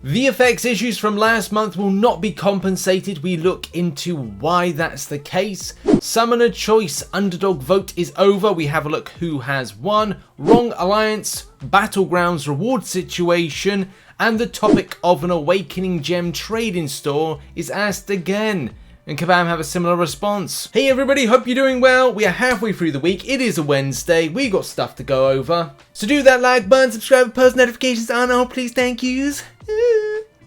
VFX issues from last month will not be compensated. We look into why that's the case. Summoner choice underdog vote is over. We have a look who has won. Wrong alliance, Battlegrounds reward situation, and the topic of an awakening gem trading store is asked again. And Kabam have a similar response. Hey everybody, hope you're doing well. We are halfway through the week. It is a Wednesday. We got stuff to go over. So do that like button, subscribe, post notifications on all, please, thank yous.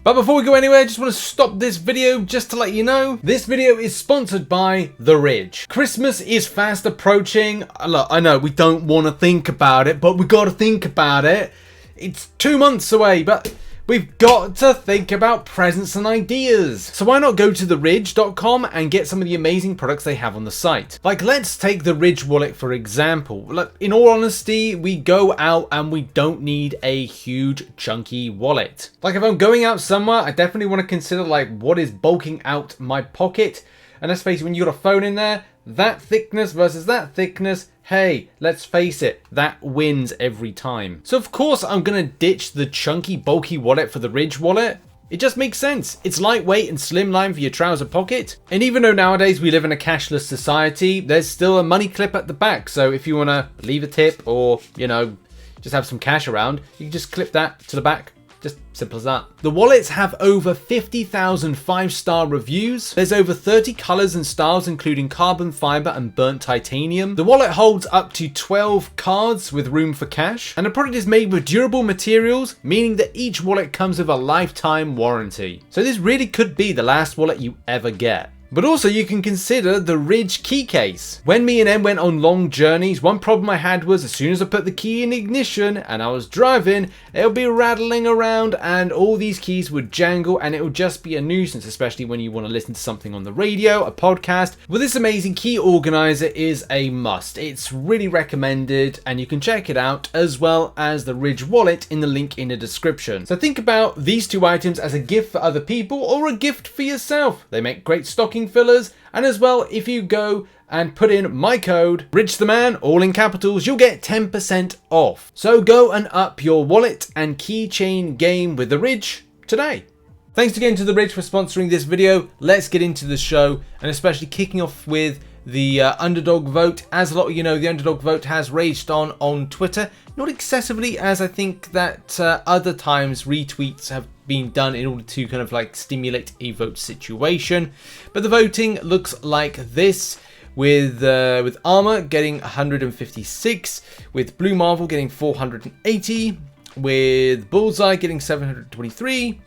But before we go anywhere, I just want to stop this video just to let you know, this video is sponsored by The Ridge. Christmas is fast approaching. Look, I know we don't want to think about it, but we got to think about it. It's 2 months away, but we've got to think about presents and ideas. So why not go to theridge.com and get some of the amazing products they have on the site. Like, let's take the Ridge wallet for example. Look, in all honesty, we go out and we don't need a huge chunky wallet. Like, if I'm going out somewhere, I definitely want to consider like what is bulking out my pocket. And let's face it, when you got a phone in there, that thickness versus that thickness, hey, let's face it, that wins every time. So of course I'm gonna ditch the chunky, bulky wallet for the Ridge wallet. It just makes sense. It's lightweight and slimline for your trouser pocket. And even though nowadays we live in a cashless society, there's still a money clip at the back. So if you wanna leave a tip or, you know, just have some cash around, you can just clip that to the back. Just simple as that. The wallets have over 50,000 5-star reviews. There's over 30 colors and styles, including carbon fiber and burnt titanium. The wallet holds up to 12 cards with room for cash. And the product is made with durable materials, meaning that each wallet comes with a lifetime warranty. So this really could be the last wallet you ever get. But also you can consider the Ridge key case. When me and Em went on long journeys, one problem I had was as soon as I put the key in ignition and I was driving, it would be rattling around and all these keys would jangle and it would just be a nuisance, especially when you want to listen to something on the radio, a podcast. Well, this amazing key organizer is a must. It's really recommended and you can check it out, as well as the Ridge wallet in the link in the description. So think about these two items as a gift for other people or a gift for yourself. They make great stocking fillers, and as well, if you go and put in my code RichTheMan, all in capitals, you'll get 10% off. So go and up your wallet and keychain game with the Ridge today. Thanks again to the Ridge for sponsoring this video. Let's get into the show, and especially kicking off with the Underdog vote. As a lot of you know, the Underdog vote has raged on Twitter. Not excessively, as I think that other times retweets have been done in order to kind of like stimulate a vote situation. But the voting looks like this, with Armor getting 156, with Blue Marvel getting 480, with Bullseye getting 723.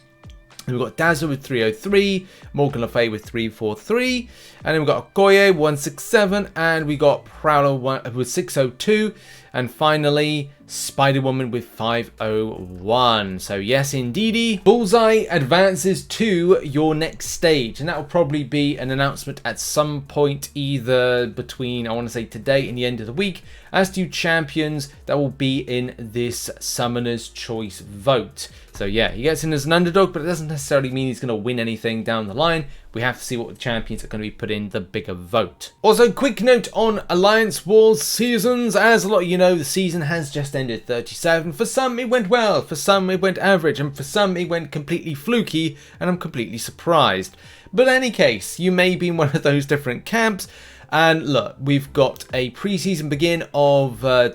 We've got Dazzle with 303, Morgan Le Fay with 343, and then we've got Okoye 167, and we got Prowler with 602, and finally Spider-Woman with 501. So yes, indeedy, Bullseye advances to your next stage, and that will probably be an announcement at some point, either between, I want to say today and the end of the week, as to champions that will be in this Summoner's Choice vote. So yeah, he gets in as an underdog, but it doesn't necessarily mean he's going to win anything down the line. We have to see what the champions are going to be put in the bigger vote. Also, quick note on Alliance Wars seasons. As a lot of you know, the season has just ended 37. For some it went well, for some it went average, and for some it went completely fluky, and I'm completely surprised. But in any case, you may be in one of those different camps. And look, we've got a pre-season begin of October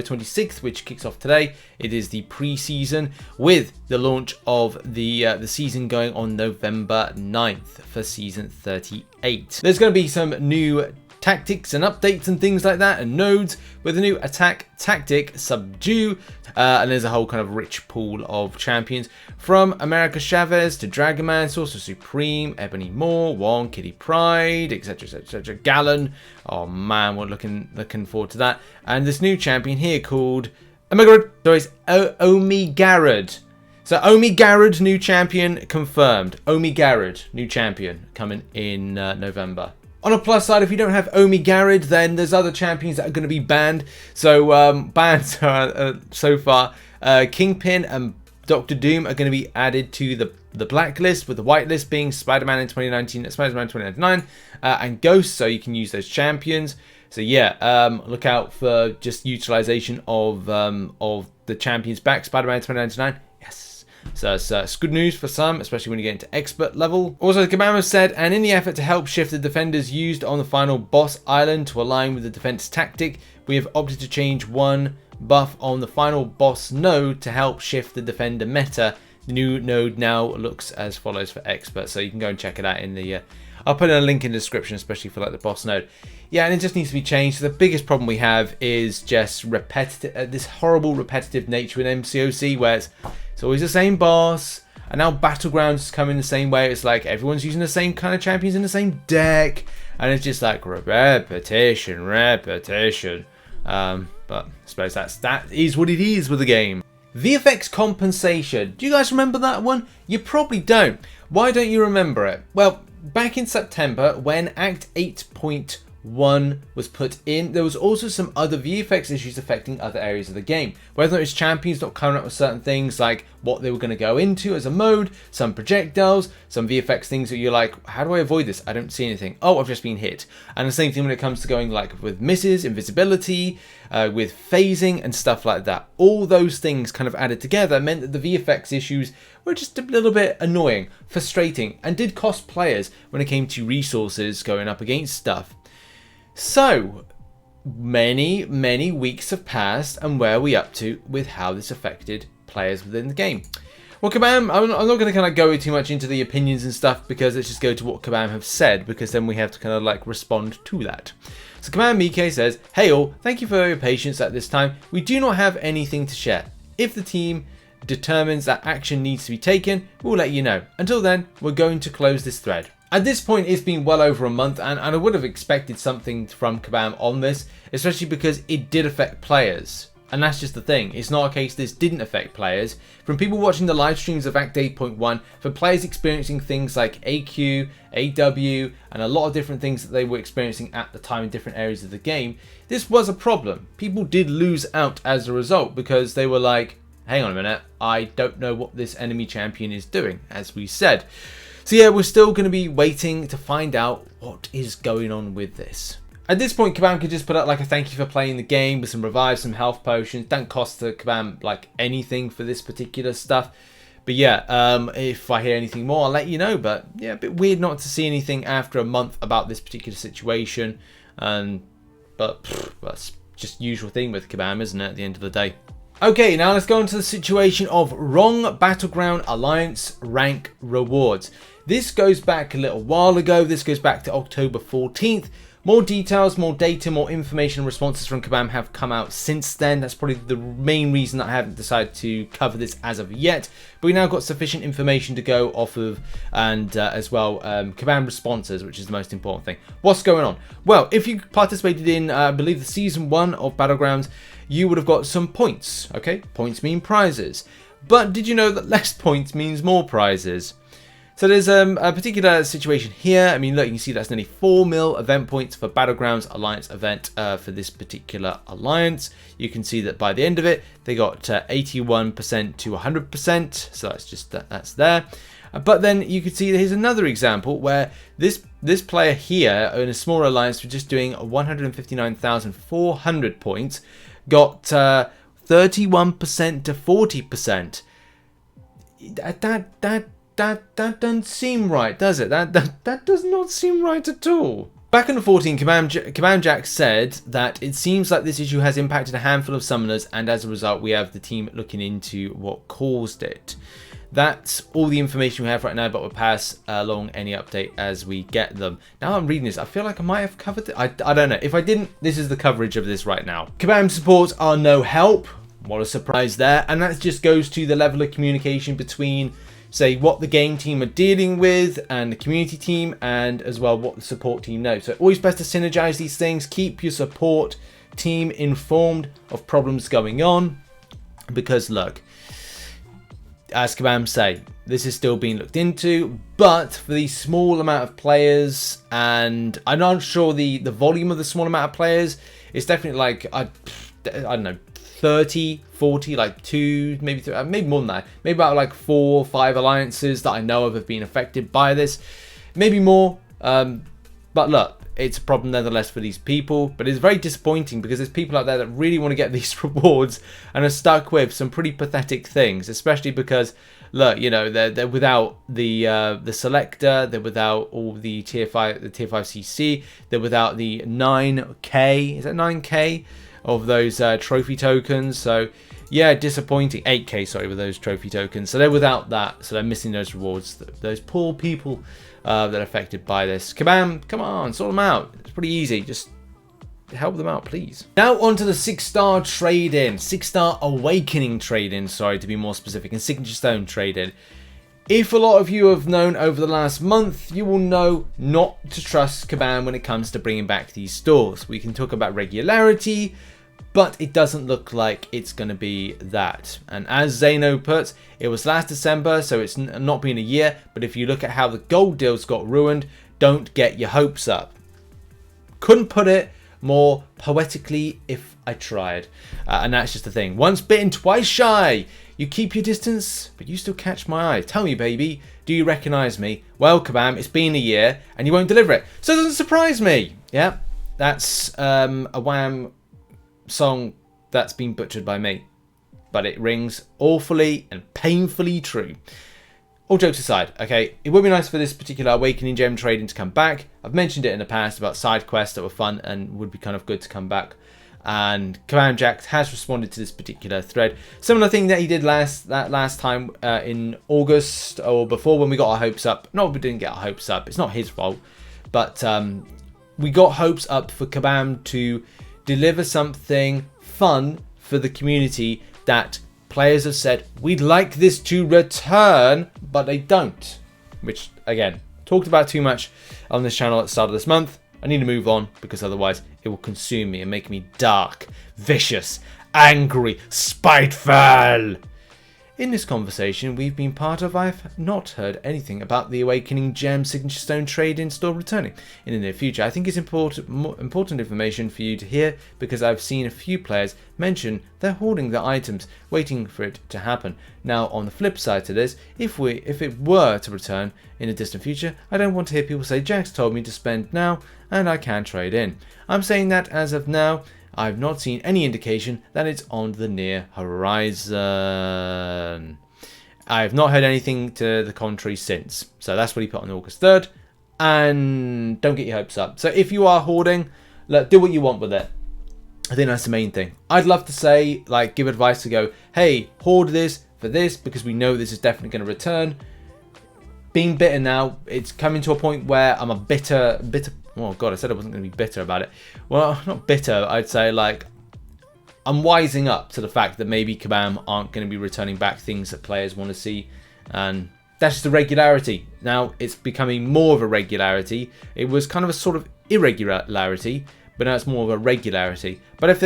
26th, which kicks off today. It is the pre-season, with the launch of the season going on November 9th for season 38. There's going to be some new tactics and updates and things like that, and nodes with a new attack tactic, Subdue, and there's a whole kind of rich pool of champions, from America Chavez to Dragonman, Sorcerer Supreme, Ebony Moore, Wong, Kitty Pryde, etc, etc, Gallon. Oh man, we're looking forward to that. And this new champion here called Omi Garrod. So Omi Garrod, new champion confirmed. Omi Garrod, new champion, coming in November. On a plus side, if you don't have Omi Garrod, then there's other champions that are going to be banned. So bans are so far, Kingpin and Doctor Doom are going to be added to the blacklist, with the whitelist being Spider-Man in 2019, Spider-Man 2099, and Ghost, so you can use those champions. So yeah, look out for just utilization of the champions back. Spider-Man 2099, yes. So it's good news for some, especially when you get into expert level. Also, Kabam has said, and in the effort to help shift the defenders used on the final boss island to align with the defense tactic, we have opted to change one buff on the final boss node to help shift the defender meta. The new node now looks as follows for expert, so you can go and check it out in the I'll put in a link in the description, especially for like the boss node. Yeah, and it just needs to be changed. So the biggest problem we have is just repetitive, this horrible repetitive nature in MCOC, where it's always the same boss. And now Battlegrounds is coming the same way. It's like everyone's using the same kind of champions in the same deck, and it's just like repetition. But I suppose that is what it is with the game. VFX Compensation. Do you guys remember that one? You probably don't. Why don't you remember it? Well, back in September, when Act 8.1 was put in, there was also some other VFX issues affecting other areas of the game. Whether it's champions not coming up with certain things, like what they were going to go into as a mode, some projectiles, some VFX things that you're like, how do I avoid this? I don't see anything. Oh, I've just been hit. And the same thing when it comes to going like with misses, invisibility, with phasing and stuff like that. All those things kind of added together meant that the VFX issues were just a little bit annoying, frustrating, and did cost players when it came to resources going up against stuff. So, many weeks have passed, and where are we up to with how this affected players within the game? Well, Kabam, I'm not going to kind of go too much into the opinions and stuff, because let's just go to what Kabam have said, because then we have to kind of like respond to that. So Kabam Mike says, "Hey all, thank you for your patience at this time. We do not have anything to share. If the team determines that action needs to be taken, we'll let you know. Until then, we're going to close this thread." At this point, it's been well over a month, and I would have expected something from Kabam on this, especially because it did affect players. And that's just the thing. It's not a case this didn't affect players. From people watching the live streams of Act 8.1, for players experiencing things like AQ, AW, and a lot of different things that they were experiencing at the time in different areas of the game, this was a problem. People did lose out as a result, because they were like, hang on a minute, I don't know what this enemy champion is doing, as we said. So yeah, we're still going to be waiting to find out what is going on with this. At this point, Kabam could just put out like a thank you for playing the game with some revives, some health potions. Don't cost the Kabam like anything for this particular stuff. But yeah, if I hear anything more, I'll let you know. But yeah, a bit weird not to see anything after a month about this particular situation. But that's just usual thing with Kabam, isn't it, at the end of the day? Okay, now let's go into the situation of wrong Battleground Alliance rank rewards. This goes back a little while ago. This goes back to October 14th. More details, more data, more information and responses from Kabam have come out since then. That's probably the main reason that I haven't decided to cover this as of yet. But we now got sufficient information to go off of, and as well, Kabam responses, which is the most important thing. What's going on? Well, if you participated in, I believe, the Season 1 of Battlegrounds, you would have got some points, okay? Points mean prizes. But did you know that less points means more prizes? So there's a particular situation here. I mean, look, you can see that's nearly 4 mil event points for Battlegrounds Alliance event for this particular alliance. You can see that by the end of it, they got 81% to 100%. So that's just that's there. But then you can see that here's another example where this player here in a smaller alliance for just doing 159,400 points got 31% to 40%. That doesn't seem right, does it? That does not seem right at all. Back in the 14, Kabam Jack said that it seems like this issue has impacted a handful of summoners, and as a result, we have the team looking into what caused it. That's all the information we have right now, but we'll pass along any update as we get them. Now I'm reading this, I feel like I might have covered it. I don't know. If I didn't, this is the coverage of this right now. Kabam supports are no help. What a surprise there. And that just goes to the level of communication between, say, what the game team are dealing with and the community team, and as well what the support team knows. So always best to synergize these things. Keep your support team informed of problems going on, because look, as Kabam say, this is still being looked into, but for the small amount of players, and I'm not sure the volume of the small amount of players, it's definitely like, I don't know, 30, 40, like 2, maybe 3, maybe more than that. Maybe about like 4 or 5 alliances that I know of have been affected by this. Maybe more, but look, it's a problem nevertheless for these people. But it's very disappointing because there's people out there that really want to get these rewards and are stuck with some pretty pathetic things, especially because look, you know, they're without the selector, they're without all the tier 5 CC, they're without the 9k, is that 9k of those trophy tokens. So yeah, disappointing. 8k, sorry, with those trophy tokens. So they're without that, so they're missing those rewards. Those poor people that are affected by this. Kabam, come on, sort them out. It's pretty easy. Just help them out, please. Now onto the 6-star trade-in, 6-star awakening trade-in, sorry to be more specific, and signature stone trade-in. If a lot of you have known over the last month, you will know not to trust Kabam when it comes to bringing back these stores. We can talk about regularity, but it doesn't look like it's going to be that. And as Zeno puts, it was last December, so it's not been a year, but if you look at how the gold deals got ruined, don't get your hopes up. Couldn't put it more poetically if I tried. And that's just the thing. Once bitten, twice shy. You keep your distance, but you still catch my eye. Tell me, baby, do you recognize me? Well, Kabam, it's been a year, and you won't deliver it. So it doesn't surprise me. Yeah, that's a Wham song that's been butchered by me, but it rings awfully and painfully true. All jokes aside, okay, it would be nice for this particular Awakening Gem trading to come back. I've mentioned it in the past about side quests that were fun and would be kind of good to come back, and Kabam Jack has responded to this particular thread. Similar thing that he did last time in August or before, when we got our hopes up. No, we didn't get our hopes up, it's not his fault, but we got hopes up for Kabam to deliver something fun for the community that players have said, we'd like this to return, but they don't. Which, again, talked about too much on this channel at the start of this month. I need to move on, because otherwise it will consume me and make me dark, vicious, angry, spiteful. In this conversation we've been part of, I've not heard anything about the Awakening Gem Signature Stone trade-in store returning in the near future. I think it's important information for you to hear, because I've seen a few players mention they're hoarding their items, waiting for it to happen. Now, on the flip side to this, if it were to return in the distant future, I don't want to hear people say, Jax told me to spend now and I can't trade in. I'm saying that as of now, I've not seen any indication that it's on the near horizon. I have not heard anything to the contrary since. So that's what he put on August 3rd. And don't get your hopes up. So if you are hoarding, look, do what you want with it. I think that's the main thing. I'd love to say, like, give advice to go, hey, hoard this for this, because we know this is definitely going to return. Being bitter now, it's coming to a point where I'm a bitter. Oh god, I said I wasn't going to be bitter about it. Well, not bitter, I'd say, like, I'm wising up to the fact that maybe Kabam aren't going to be returning back things that players want to see, and that's just the regularity. Now it's becoming more of a regularity. It was kind of a sort of irregularity, but now it's more of a regularity. But if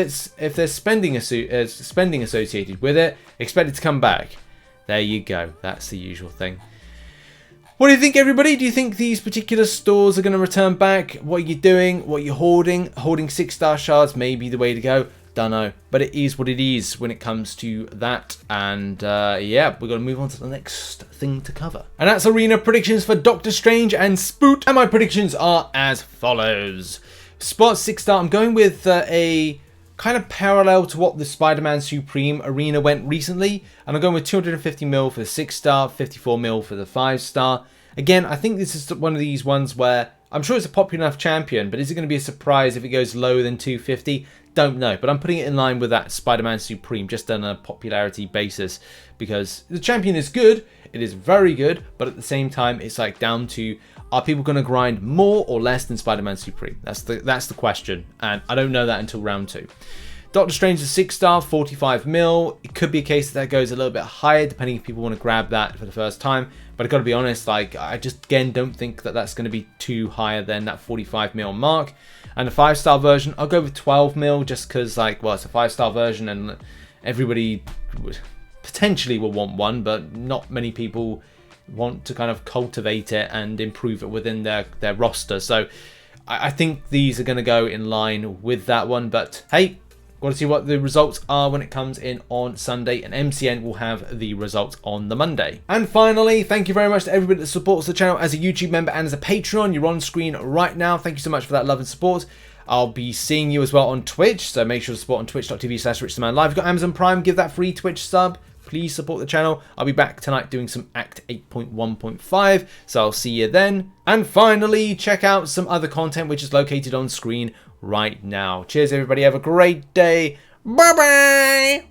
there's spending associated with it, expect it to come back. There you go. That's the usual thing. What do you think, everybody? Do you think these particular stores are going to return back? What are you doing? What are you hoarding? Hoarding 6-star shards may be the way to go. Don't know. But it is what it is when it comes to that. And yeah, we're going to move on to the next thing to cover. And that's arena predictions for Doctor Strange and Spoot. And my predictions are as follows. Spot 6-star. I'm going with a kind of parallel to what the Spider-Man Supreme arena went recently, and I'm going with 250 mil for the 6-star, 54 mil for the 5-star. Again, I think this is one of these ones where I'm sure it's a popular enough champion, but is it going to be a surprise if it goes lower than 250? Don't know, but I'm putting it in line with that Spider-Man Supreme just on a popularity basis, because the champion is good, it is very good, but at the same time it's like down to, are people going to grind more or less than Spider-Man Supreme? That's the question, and I don't know that until round 2. Doctor Strange is 6-star, 45 mil. It could be a case that goes a little bit higher, depending if people want to grab that for the first time. But I've got to be honest, like, I just, again, don't think that that's going to be too higher than that 45 mil mark. And the 5-star version, I'll go with 12 mil, just because, like, well, it's a 5-star version, and everybody potentially will want one, but not many people want to kind of cultivate it and improve it within their roster. So I think these are going to go in line with that one. But hey, got to see what the results are when it comes in on Sunday, and MCN will have the results on the Monday. And finally, thank you very much to everybody that supports the channel as a YouTube member and as a Patreon. You're on screen right now. Thank you so much for that love and support. I'll be seeing you as well on Twitch, so make sure to support on twitch.tv/RichTheMan live. You've got Amazon Prime, give that free Twitch sub please support the channel. I'll be back tonight doing some Act 8.1.5, so I'll see you then. And finally, check out some other content which is located on screen right now. Cheers everybody, have a great day. Bye bye.